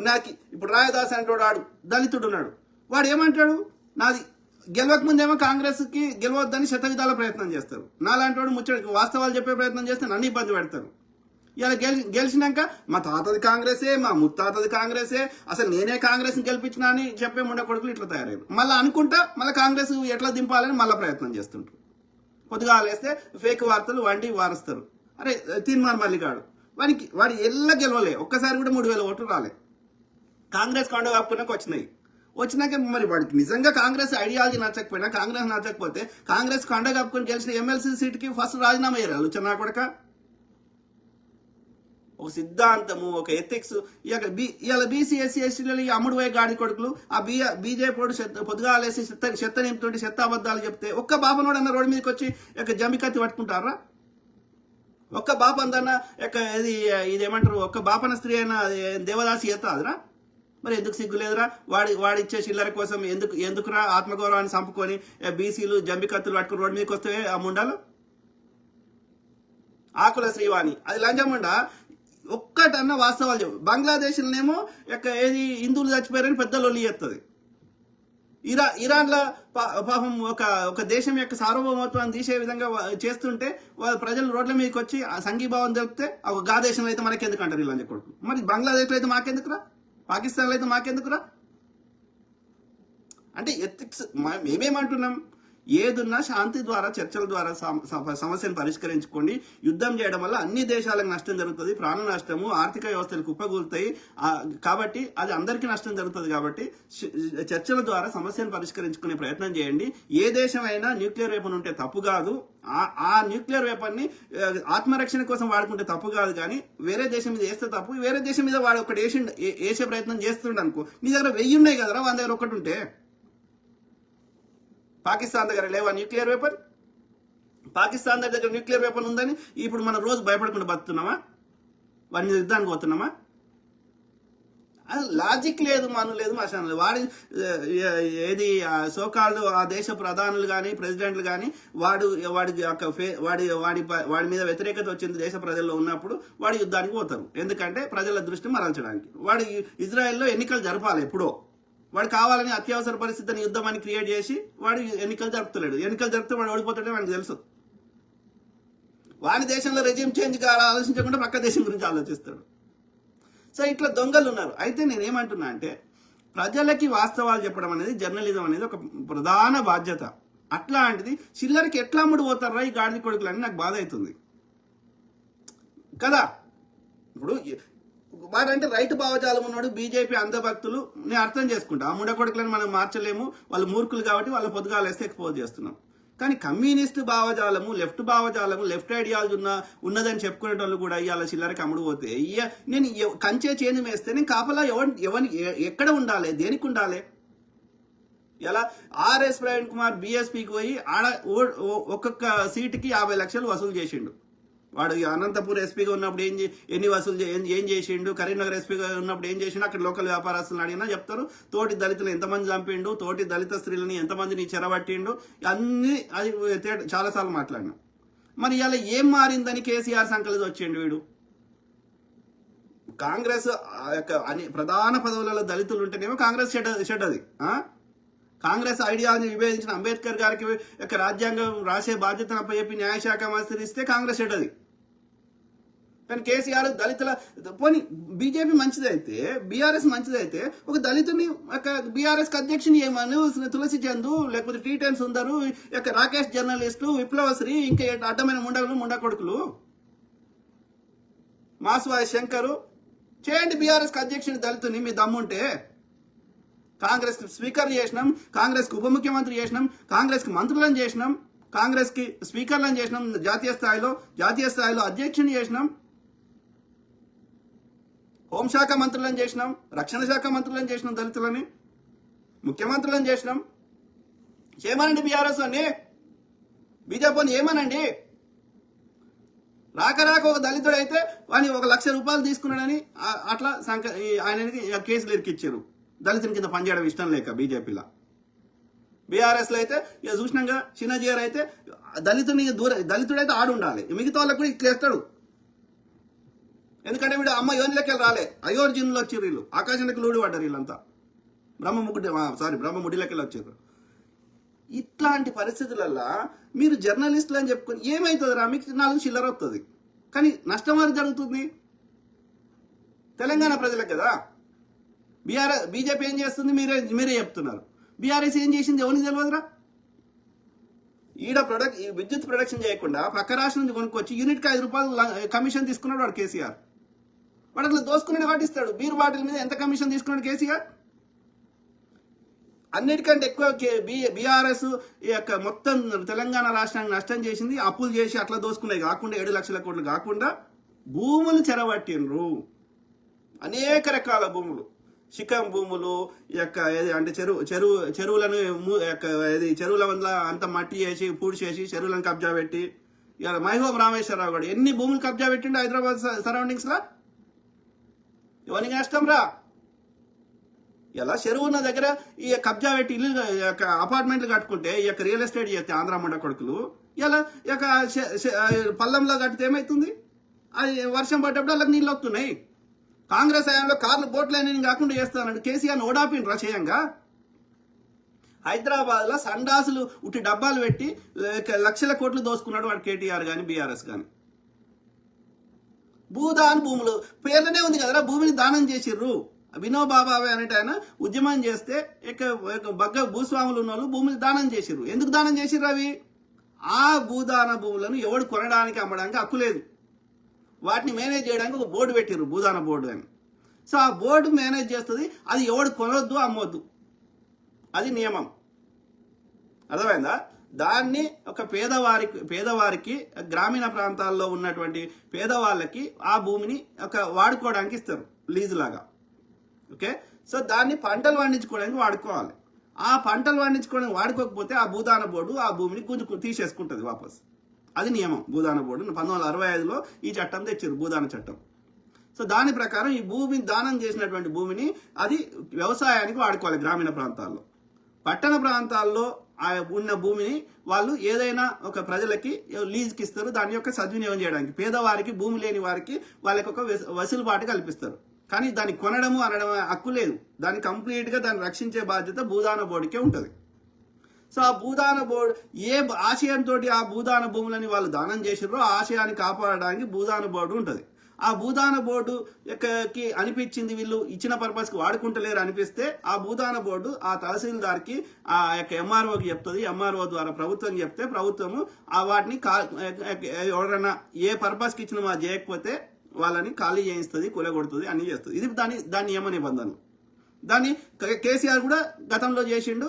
నాకు ఇప్పుడు రాయదాస్ అంటే వాడు దళితుడు ఉన్నాడు, వాడు ఏమంటాడు, నాది గెలవక ముందేమో కాంగ్రెస్కి గెలవద్దని శతవిధాల ప్రయత్నం చేస్తారు. నాలాంటి వాడు వాస్తవాలు చెప్పే ప్రయత్నం చేస్తే నన్ను ఇబ్బంది పెడతారు. ఇలా గెలిచినాక మా తాతది కాంగ్రెసే, మా ముత్తాతది కాంగ్రెసే, అసలు నేనే కాంగ్రెస్ని గెలిపించినా అని చెప్పే ముండ కొడుకులు ఇట్లా తయారయ్యారు. మళ్ళీ అనుకుంటా మళ్ళీ కాంగ్రెస్ ఎట్లా దింపాలని మళ్ళీ ప్రయత్నం చేస్తుంటారు. పొద్దుగా లేస్తే ఫేక్ వార్తలు వంటి వారుస్తారు. అరే తీర్మాన్ మల్లిగాడు వాడి ఎల్ల గెలవలే, ఒక్కసారి కూడా 3000 ఓట్లు రాలే. కాంగ్రెస్ కండ కప్పుకున్నాక వచ్చినాక మరి వాడికి నిజంగా కాంగ్రెస్ ఐడియాలజీ నచ్చకపోయినా, కాంగ్రెస్ నచ్చకపోతే కాంగ్రెస్ కండ కప్పుకొని గెలిచిన ఎమ్మెల్సీ సీట్కి ఫస్ట్ రాజీనామా అయ్యారు ఆలోచన కొడక. ఒక సిద్ధాంతము, ఒక ఎథిక్స్. ఇవాళ బీసీ ఎస్సీ ఎస్టీలలో ఈ అమ్ముడు పోయే గాడి కొడుకులు ఆ బీజేపీ పొద్దుగాలేసి చెత్త నింపుతుంటే చెత్త అబద్ధాలు చెప్తే ఒక్క బాపనోడు అన్న రోడ్డు మీదకి వచ్చి జంబికత్తి పట్టుకుంటారా? ఒక్క బాప అందన్న ఇదేమంటారు, ఒక్క బాపన స్త్రీ అయినా దేవదాసి ఎత్తాదిరా? మరి ఎందుకు సిగ్గులేదురా? వాడిచ్చే చిల్లర కోసం ఎందుకురా ఆత్మగౌరవాన్ని చంపుకొని బీసీలు జంబికత్తులు పట్టుకుని రోడ్డు మీదకి వస్తే ఆ ముండాలు? ఆకుల శ్రీవాణి అది లంజముండా. ఒక్కటన్నా వాస్తవాలు చెప్పు. బంగ్లాదేశ్లోనేమో హిందువులు చచ్చిపోయారని పెద్ద లొల్లి చేస్తుంది. ఇరాన్లో పాపం ఒక దేశం యొక్క సార్వభౌమత్వాన్ని తీసే విధంగా చేస్తుంటే ప్రజలు రోడ్ల మీదకి వచ్చి సంఘీభావం తెలిపితే గా దేశంలో అయితే మనకెందుకు అంటారు ఇలా కొడుకు. మరి బంగ్లాదేశ్లో అయితే మాకెందుకురా, పాకిస్తాన్లో అయితే మాకెందుకురా? అంటే ఎథిక్స్ మేమేమంటున్నాం, ఏదున్నా శాంతి ద్వారా చర్చల ద్వారా సమస్యను పరిష్కరించుకోండి. యుద్ధం చేయడం వల్ల అన్ని దేశాలకు నష్టం జరుగుతుంది, ప్రాణ నష్టము, ఆర్థిక వ్యవస్థలు కుప్పగూలుతాయి. కాబట్టి అది అందరికీ నష్టం జరుగుతుంది. కాబట్టి చర్చల ద్వారా సమస్యను పరిష్కరించుకునే ప్రయత్నం చేయండి. ఏ దేశమైనా న్యూక్లియర్ వెపన్ ఉంటే తప్పు కాదు. ఆ న్యూక్లియర్ వెపన్ ని ఆత్మరక్షణ కోసం వాడుకుంటే తప్పు కాదు. కానీ వేరే దేశం మీద వేస్తే తప్పు. వేరే దేశం మీద వాడు ఒకటి వేసే ప్రయత్నం చేస్తుండ అనుకో, నీ దగ్గర 1000 ఉన్నాయి కదరా, వాని దగ్గర ఒకటి ఉంటే. పాకిస్తాన్ దగ్గర లేవా న్యూక్లియర్ వెపన్? పాకిస్తాన్ దగ్గర న్యూక్లియర్ వెపన్ ఉందని ఇప్పుడు మనం రోజు భయపడకుండా బతున్నామా? వాడిని యుద్ధానికి పోతున్నామా? అది లాజిక్ లేదు, మను లేదు, మశానం లేదు. సోకాళ్ళు ఆ దేశ ప్రధానులు కానీ ప్రెసిడెంట్లు కానీ వాడి మీద వ్యతిరేకత వచ్చింది దేశ ప్రజల్లో ఉన్నప్పుడు వాడు యుద్ధానికి పోతారు. ఎందుకంటే ప్రజల దృష్టి మరల్చడానికి. వాడు ఇజ్రాయెల్లో ఎన్నికలు జరపాలి ఎప్పుడో. వాడు కావాలని అత్యవసర పరిస్థితిని యుద్ధాన్ని క్రియేట్ చేసి వాడు ఎన్నికలు జరుపుతలేడు. ఎన్నికలు జరిపితే వాడు ఓడిపోతాడే వాడికి తెలుసు. వాడి దేశంలో రెజ్యూమ్ చేంజ్ ఆలోచించకుండా పక్క దేశం గురించి ఆలోచిస్తాడు. సో ఇట్లా దొంగలు ఉన్నారు. అయితే నేనేమంటున్నా అంటే ప్రజలకి వాస్తవాలు చెప్పడం అనేది జర్నలిజం అనేది ఒక ప్రధాన బాధ్యత. అట్లాంటిది చిల్లరికి ఎట్లా అమ్ముడుపోతారా ఈ గాడిద కొడుకులు అని నాకు బాధ అవుతుంది కదా. ఇప్పుడు వాడంటే రైతు భావజాలం ఉన్నాడు, బీజేపీ అంధభక్తులు, నేను అర్థం చేసుకుంటా. ఆ ముండ కొడుకులను మనం మార్చలేము, వాళ్ళు మూర్ఖులు కాబట్టి వాళ్ళ పొద్దుగాలు వేస్తే ఎక్స్పోజ్ చేస్తున్నాం. కానీ కమ్యూనిస్ట్ భావజాలము, లెఫ్ట్ భావజాలము, లెఫ్ట్ ఐడియాలజీ ఉన్నదని చెప్పుకునే వాళ్ళు కూడా ఇవాళ చిల్లరకి అమ్ముడు పోతే నేను కంచే చేంజ్ వేస్తే నేను కాపలా ఎక్కడ ఉండాలి, దేనికి ఉండాలి? ఇలా ఆర్ఎస్ ప్రవీణ్ కుమార్ బీఎస్పీకి పోయి ఒక్కొక్క సీటుకి 50 లక్షలు వసూలు చేసిండు. వాడు అనంతపూర్ ఎస్పీగా ఉన్నప్పుడు ఎన్ని వసూలు ఏం చేసిండు, కరీంనగర్ ఎస్పీగా ఉన్నప్పుడు ఏం చేసిండు, అక్కడ లోకల్ వ్యాపారస్తులను అడిగినా చెప్తారు. తోటి దళితులు ఎంతమంది చంపిండు, తోటి దళిత స్త్రీలని ఎంతమందిని చెరబట్టిండు, అన్ని అది చాలాసార్లు మాట్లాడినా. మరి ఇలా ఏం మారిందని కేసీఆర్ సంకలితో వచ్చిండు వీడు. కాంగ్రెస్ ప్రధాన పదవులలో దళితులు ఉంటేనేమో కాంగ్రెస్ షెడ్ అది. కాంగ్రెస్ ఐడియాలజీ విభేదించిన అంబేద్కర్ గారికి రాజ్యాంగం రాసే బాధ్యతను అప్పచెప్పి న్యాయశాఖ మంత్రి ఇస్తే కాంగ్రెస్ షెడ్ అది. కానీ కేసీఆర్ దళితుల పోనీ బీజేపీ మంచిదైతే, బీఆర్ఎస్ మంచిదైతే ఒక దళితుని బీఆర్ఎస్ అధ్యక్షుని ఏమను తులసి చందు, లేకపోతే టీ10 సుందరు, రాకేష్ జర్నలిస్టు, విప్లవశ్రీ, ఇంకా అడ్డమైన ముండా కొడుకులు, మాసువాయి శంకరు చేయండి బీఆర్ఎస్ అధ్యక్షుని దళితుని మీ దమ్ముంటే. కాంగ్రెస్ కి స్పీకర్ చేసినాం, కాంగ్రెస్ కి ఉప ముఖ్యమంత్రి చేసినాం, కాంగ్రెస్ కి మంత్రులను చేసినాం, కాంగ్రెస్ కి స్పీకర్లను చేసినాం, జాతీయ స్థాయిలో అధ్యక్షుని చేసినాం, హోంశాఖ మంత్రులను చేసినాం, రక్షణ శాఖ మంత్రులను చేసినాం, దళితులని ముఖ్యమంత్రులను చేసినాం. చేయమనండి బీఆర్ఎస్ అని, బీజేపీని ఏమనండి. రాక ఒక దళితుడు అయితే వాని 1 లక్ష రూపాయలు తీసుకున్నాడని అట్లా ఆయనకి కేసులు ఇరికిచ్చారు. దళితుని కింద పనిచేయడం ఇష్టం లేక బీజేపీలో. బీఆర్ఎస్లో అయితే ఇక చూసినాక చిన్నజీఆర్ అయితే దళితుడైతే ఆడు ఉండాలి, మిగతా వాళ్ళకు కూడా ఇట్లా వేస్తాడు. ఎందుకంటే వీడు అమ్మ యోనిలోకి రాలే, అయోర్జునులు వచ్చారు వీళ్ళు, ఆకాశానికి లూడి పడ్డారు వీళ్ళంతా, బ్రహ్మముడిలోకి వచ్చారు. ఇట్లాంటి పరిస్థితులలో మీరు జర్నలిస్టులు అని చెప్పుకొని ఏమవుతుందిరా, మీకు 4 చిల్లర వస్తుంది, కానీ నష్టం అది జరుగుతుంది తెలంగాణ ప్రజలకు కదా. బీజేపీ ఏం చేస్తుంది మీరే చెప్తున్నారు. బీఆర్ఎస్ ఏం చేసింది ఎవరికి తెలియదురా. ఈ విద్యుత్ ప్రొడక్షన్ చేయకుండా పక్క రాష్ట్రం నుంచి కొనుక్కొచ్చి యూనిట్కి 5 రూపాయలు కమిషన్ తీసుకున్నాడు వాడు కేసీఆర్. వాడు అట్లా దోసుకునే వాటిస్తాడు. బీర్ బాటిల్ మీద ఎంత కమిషన్ తీసుకున్నాడు కేసీఆర్? అన్నిటికంటే ఎక్కువ బీఆర్ఎస్ ఈ యొక్క మొత్తం తెలంగాణ రాష్ట్రానికి నష్టం చేసింది. అప్పులు చేసి అట్లా దోసుకునేవి కాకుండా 7 లక్షల కోట్లు కాకుండా భూములు చెరబట్టిండ్రు. అనేక రకాల భూములు, శిఖం భూములు, ఈ యొక్క అంటే చెరువులను చెరువుల వల్ల అంత మట్టి చేసి పూడి చేసి చెరువులను కబ్జా పెట్టి, ఇవాళ మైహోం రామేశ్వరరావు గారు ఎన్ని భూములు కబ్జా పెట్టిండు హైదరాబాద్ సరౌండింగ్స్ లా. ఇవన్నీ నష్టం రా. ఇలా చెరువు ఉన్న దగ్గర ఈ కబ్జా పెట్టి ఇల్లు అపార్ట్మెంట్లు కట్టుకుంటే ఈ యొక్క రియల్ ఎస్టేట్ చేస్తే ఆంధ్ర మండ కొడుకులు ఇలా యొక్క పల్లంలో కట్టితే ఏమవుతుంది? అది వర్షం పడ్డప్పుడు వాళ్ళకి నీళ్ళు వస్తున్నాయి. కాంగ్రెస్ హయాంలో కార్లు బోట్లైన కాకుండా చేస్తానండి కేసీఆర్ని ఓడాపిన్ చేయంగా. హైదరాబాద్ లో సండాసులు ఉట్టి డబ్బాలు పెట్టి లక్షల కోట్లు దోసుకున్నాడు వాడు కేటీఆర్ గాని బీఆర్ఎస్ గాని. భూదాన్ భూములు పేర్లనే ఉంది కదరా, భూమిని దానం చేసిర్రు. వినోబాబావే అనేట ఆయన ఉద్యమం చేస్తే బగ్గ భూస్వాములు ఉన్న వాళ్ళు భూములు దానం చేసిర్రు. ఎందుకు దానం చేసిర్రు అవి? ఆ భూదాన భూములను ఎవడు కొనడానికి అమ్మడానికి హక్కు లేదు. వాటిని మేనేజ్ చేయడానికి ఒక బోర్డు పెట్టిర్రు, భూదాన బోర్డు అని. సో ఆ బోర్డు మేనేజ్ చేస్తుంది. అది ఎవడు కొనొద్దు అమ్మొద్దు, అది నియమం. అర్థమైందా? దాన్ని ఒక పేదవారికి గ్రామీణ ప్రాంతాల్లో ఉన్నటువంటి పేదవాళ్ళకి ఆ భూమిని వాడుకోవడానికి ఇస్తారు లీజు లాగా. ఓకే, సో దాన్ని పంటలు పండించుకోవడానికి వాడుకోవాలి. ఆ పంటలు పండించుకోవడానికి వాడుకోకపోతే ఆ భూదాన బోర్డు ఆ భూమిని తీసేసుకుంటుంది వాపస్. అది నియమం. భూదాన బోర్డు 1965లో ఈ చట్టం తెచ్చారు, భూదాన చట్టం. సో దాని ప్రకారం ఈ భూమిని దానం చేసినటువంటి భూమిని అది వ్యవసాయానికి వాడుకోవాలి గ్రామీణ ప్రాంతాల్లో. పట్టణ ప్రాంతాల్లో ఉన్న భూమిని వాళ్ళు ఏదైనా ఒక ప్రజలకి లీజుకి ఇస్తారు, దాని యొక్క సద్వినియోగం చేయడానికి. పేదవారికి, భూమి లేని వారికి వాళ్ళకి ఒక వెసులుబాటు కల్పిస్తారు. కానీ దాన్ని కొనడము అనడం హక్కు లేదు. దాన్ని కంప్లీట్ గా దాన్ని రక్షించే బాధ్యత భూదాన బోర్డుకే ఉంటుంది. సో ఆ భూదాన బోర్డు ఏ ఆశయంతో ఆ భూదాన భూములని వాళ్ళు దానం చేసిర్రో ఆ ఆశయాన్ని కాపాడడానికి భూదాన బోర్డు ఉంటుంది. ఆ భూదాన బోర్డు కి అనిపించింది వీళ్ళు ఇచ్చిన పర్పస్ కి వాడుకుంటలేరు అనిపిస్తే ఆ భూదాన బోర్డు ఆ తహసీల్దార్కి ఆ యొక్క ఎంఆర్ఓకి చెప్తుంది. ఎంఆర్ఓ ద్వారా ప్రభుత్వం చెప్తే ప్రభుత్వము ఆ వాటిని ఎవరైనా ఏ పర్పస్ కి ఇచ్చిన చేయకపోతే వాళ్ళని ఖాళీ చేయిస్తుంది, కూలగొడుతుంది, అన్ని చేస్తుంది. ఇది దాని నియమ నిబంధనలు. దాన్ని కేసీఆర్ కూడా గతంలో చేసిండు.